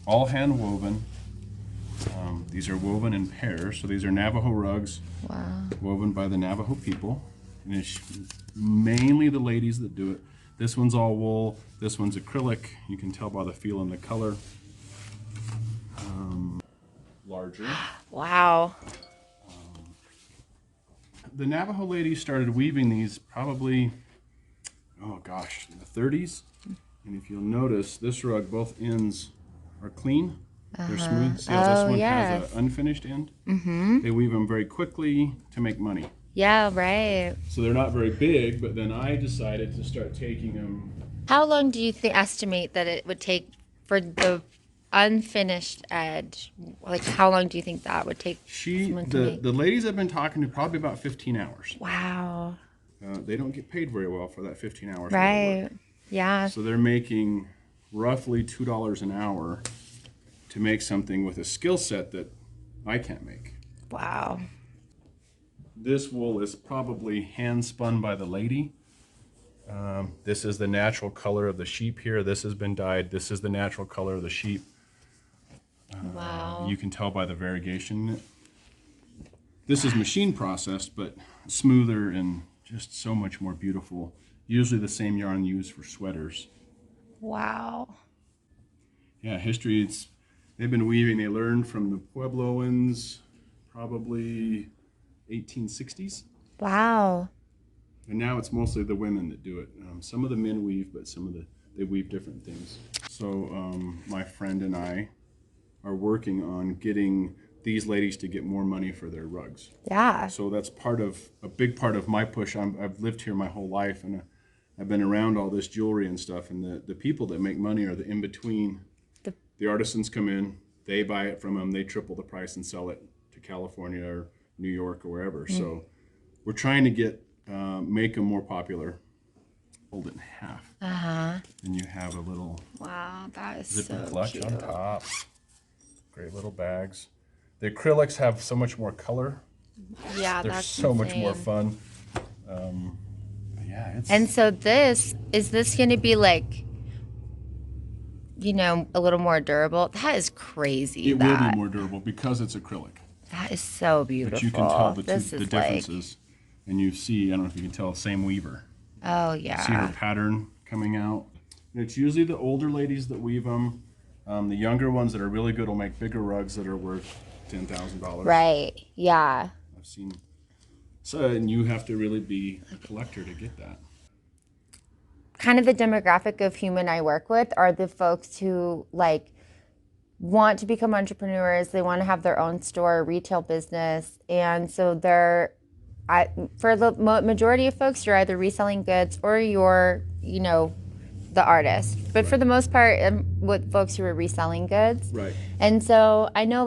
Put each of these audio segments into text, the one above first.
all hand woven. These are woven in pairs, so these are Navajo rugs. Wow. Woven by the Navajo people. And it's mainly the ladies that do it. This one's all wool, this one's acrylic. You can tell by the feel and the color. Larger. Wow. The Navajo ladies started weaving these probably, oh gosh, in the 30s. And if you'll notice, this rug, both ends are clean. They're smooth. See how this one has an unfinished end? Mm-hmm. They weave them very quickly to make money. Yeah, right. So they're not very big, but then I decided to start taking them. How long do you estimate that it would take for the unfinished edge? Like, how long do you think that would take someone to make? The ladies I've been talking to, probably about 15 hours. Wow. They don't get paid very well for that 15 hours. Right. Yeah. So they're making roughly $2 an hour to make something with a skill set that I can't make. Wow. This wool is probably hand spun by the lady. This is the natural color of the sheep here. This has been dyed. This is the natural color of the sheep. Wow. You can tell by the variegation in it. This is machine processed, but smoother and just so much more beautiful. Usually the same yarn used for sweaters. Wow. Yeah, history, they've been weaving. They learned from the Puebloans, probably 1860s. Wow. And now it's mostly the women that do it. Some of the men weave, but they weave different things. So my friend and I are working on getting these ladies to get more money for their rugs. Yeah. So that's a big part of my push. I've lived here my whole life, and I've been around all this jewelry and stuff, and the people that make money are the in-between. The artisans come in, they buy it from them, they triple the price and sell it to California or New York or wherever. So we're trying to make them more popular. Fold it in half. And you have a little That is zipper so clutch cute. on top. Great little bags. The acrylics have so much more color. Yeah, They're that's so much more insane. fun. Yeah, it's. And so is this going to be like, a little more durable? That is crazy. It will be more durable because it's acrylic. That is so beautiful. But you can tell the This is differences. And you see, I don't know if you can tell, same weaver. Oh, yeah. See her pattern coming out. And it's usually the older ladies that weave them. The younger ones that are really good will make bigger rugs that are worth $10,000. Right. Yeah. I've seen. So, and you have to really be a collector to get that. Kind of the demographic of human I work with are the folks who want to become entrepreneurs. They want to have their own store, retail business. And so for the majority of folks, you're either reselling goods or you're, the artist. But for the most part, with folks who are reselling goods. Right. And so I know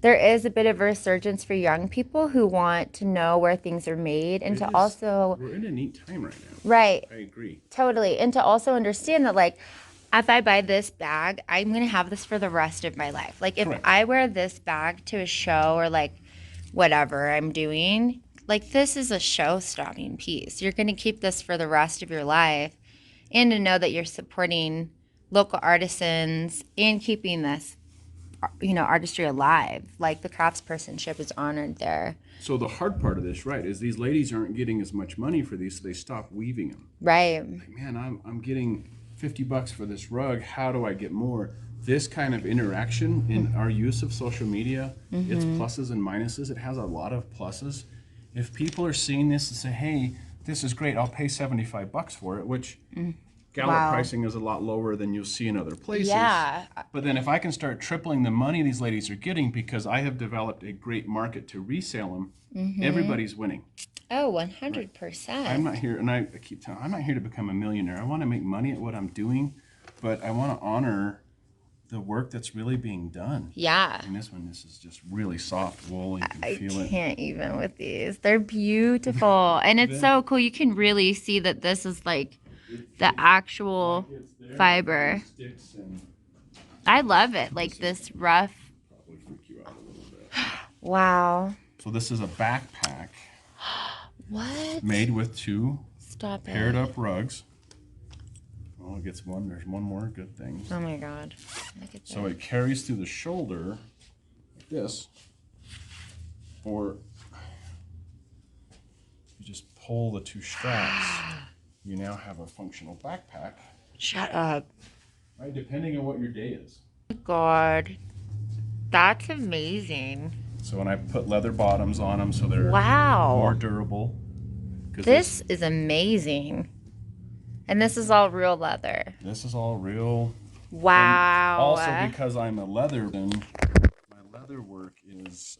there is a bit of a resurgence for young people who want to know where things are made and we're in a neat time right now. Right. I agree. Totally. And to also understand that if I buy this bag, I'm going to have this for the rest of my life. If Correct. I wear this bag to a show or whatever I'm doing, this is a show-stopping piece. You're going to keep this for the rest of your life, and to know that you're supporting local artisans and keeping this, artistry alive. The craftspersonship is honored there. So the hard part of this, right, is these ladies aren't getting as much money for these, so they stop weaving them. Right. Man, I'm getting $50 for this rug. How do I get more? This kind of interaction in our use of social media, it's pluses and minuses. It has a lot of pluses. If people are seeing this and say, hey, this is great, I'll pay $75 for it, which Gallup pricing is a lot lower than you'll see in other places. Yeah. But then if I can start tripling the money these ladies are getting because I have developed a great market to resell them, everybody's winning. Oh, 100%. I'm not here, and I keep telling, I'm not here to become a millionaire. I want to make money at what I'm doing, but I want to honor the work that's really being done. Yeah. And this is just really soft wool. You can feel it. I can't even with these. They're beautiful. And it's so cool. You can really see that this is the actual fiber. I love it. This rough. Probably freak you out a little bit. Wow. So this is a backpack. What? Made with two Stop paired it. up rugs. Oh, it gets one. There's one more good thing. Oh my God. Look at So that. it carries through the shoulder like this, or you just pull the two straps. You now have a functional backpack. Shut up. Right, depending on what your day is. God. That's amazing. So when I put leather bottoms on them so they're Wow. more durable. This is amazing. And this is all real leather. This is all real. Wow. And also because I'm a leatherman, my leather work is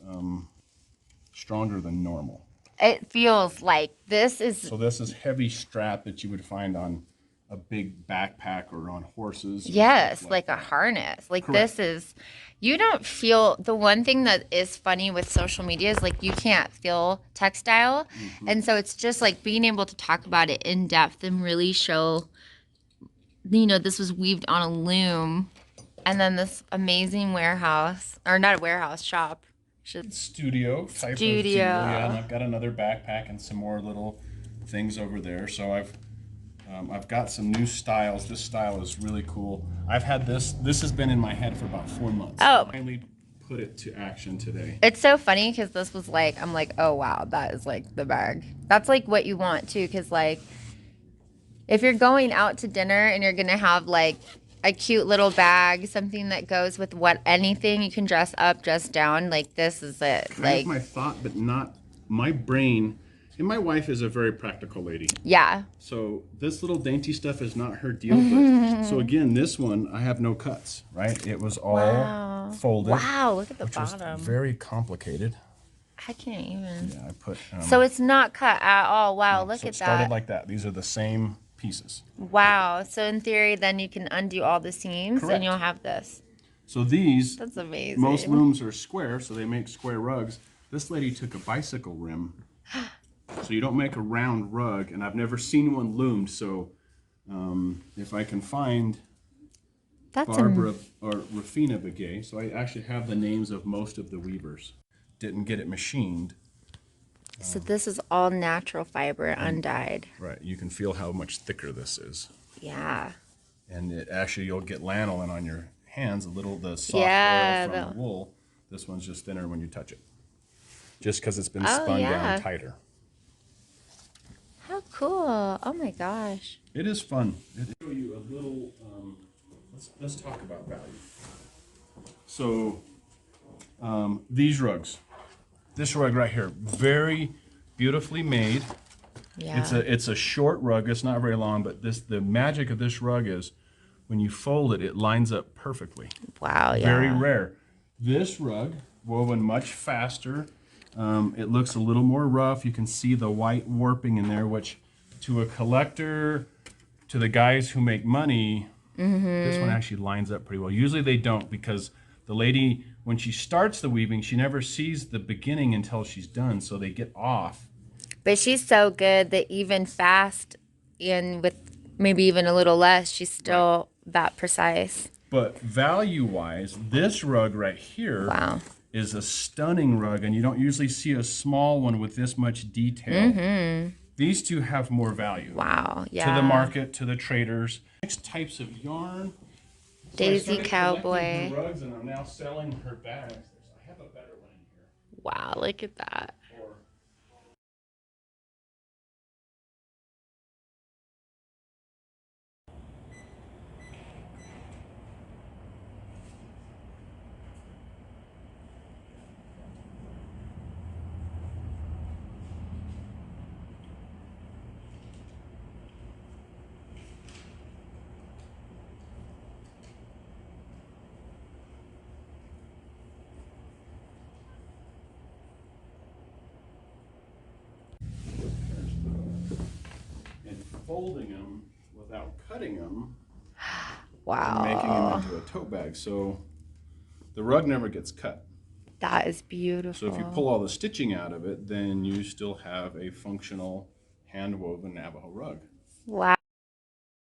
stronger than normal. It feels like this is... So this is heavy strap that you would find on a big backpack or on horses. Yes, like a harness. Like Correct. this is... You don't feel... The one thing that is funny with social media is like you can't feel textile. Mm-hmm. And so it's just like being able to talk about it in depth and really show, you know, this was weaved on a loom. And then this amazing warehouse, or not a warehouse, shop. Studio type of deal, yeah. And I've got another backpack and some more little things over there. So I've got some new styles. This style is really cool. I've had this. This has been in my head for about 4 months. Oh. I finally put it to action today. It's so funny because this was like, I'm like, oh wow, that is like the bag. That's like what you want too, because like if you're going out to dinner and you're gonna have like a cute little bag, something that goes with anything you can dress up, dress down, like this is it. Kind of my thought, but not my brain. And my wife is a very practical lady. Yeah. So this little dainty stuff is not her deal. But, so again, this one, I have no cuts, right? It was all folded. Wow, look at the which bottom. was very complicated. I can't even. Yeah, I put... so it's not cut at all. Wow, look so at it started that. like that. These are the same pieces. Wow. So in theory, then you can undo all the seams. Correct. And you'll have this. So these... That's amazing. Most looms are square, so they make square rugs. This lady took a bicycle rim. So you don't make a round rug, and I've never seen one loomed, so if I can find Barbara or Rafina Begay, so I actually have the names of most of the weavers. Didn't get it machined. So this is all natural fiber, undyed. Right, you can feel how much thicker this is. Yeah. And it actually, you'll get lanolin on your hands, the soft Yeah, oil from the wool. This one's just thinner when you touch it. Just because it's been spun down tighter. How cool. Oh my gosh. It is fun. I'll show you a little, let's talk about value. So, these rugs. This rug right here, very beautifully made. Yeah. It's a short rug, it's not very long, but the magic of this rug is when you fold it, it lines up perfectly. Wow, yeah. Very rare. This rug, woven much faster. It looks a little more rough. You can see the white warping in there, which to a collector, to the guys who make money, this one actually lines up pretty well. Usually they don't, because the lady, when she starts the weaving, she never sees the beginning until she's done, so they get off. But she's so good that even fast and with maybe even a little less, she's still that precise. But value-wise, this rug right here is a stunning rug, and you don't usually see a small one with this much detail. These two have more value. Wow, yeah. To the market, to the traders. 6 types of yarn. Daisy Cowboy. Her rugs, and I'm now selling her bags. I have a better one in here. Wow, look at that. And folding them without cutting them. Wow. And making them into a tote bag. So the rug never gets cut. That is beautiful. So if you pull all the stitching out of it, then you still have a functional hand-woven Navajo rug. Wow.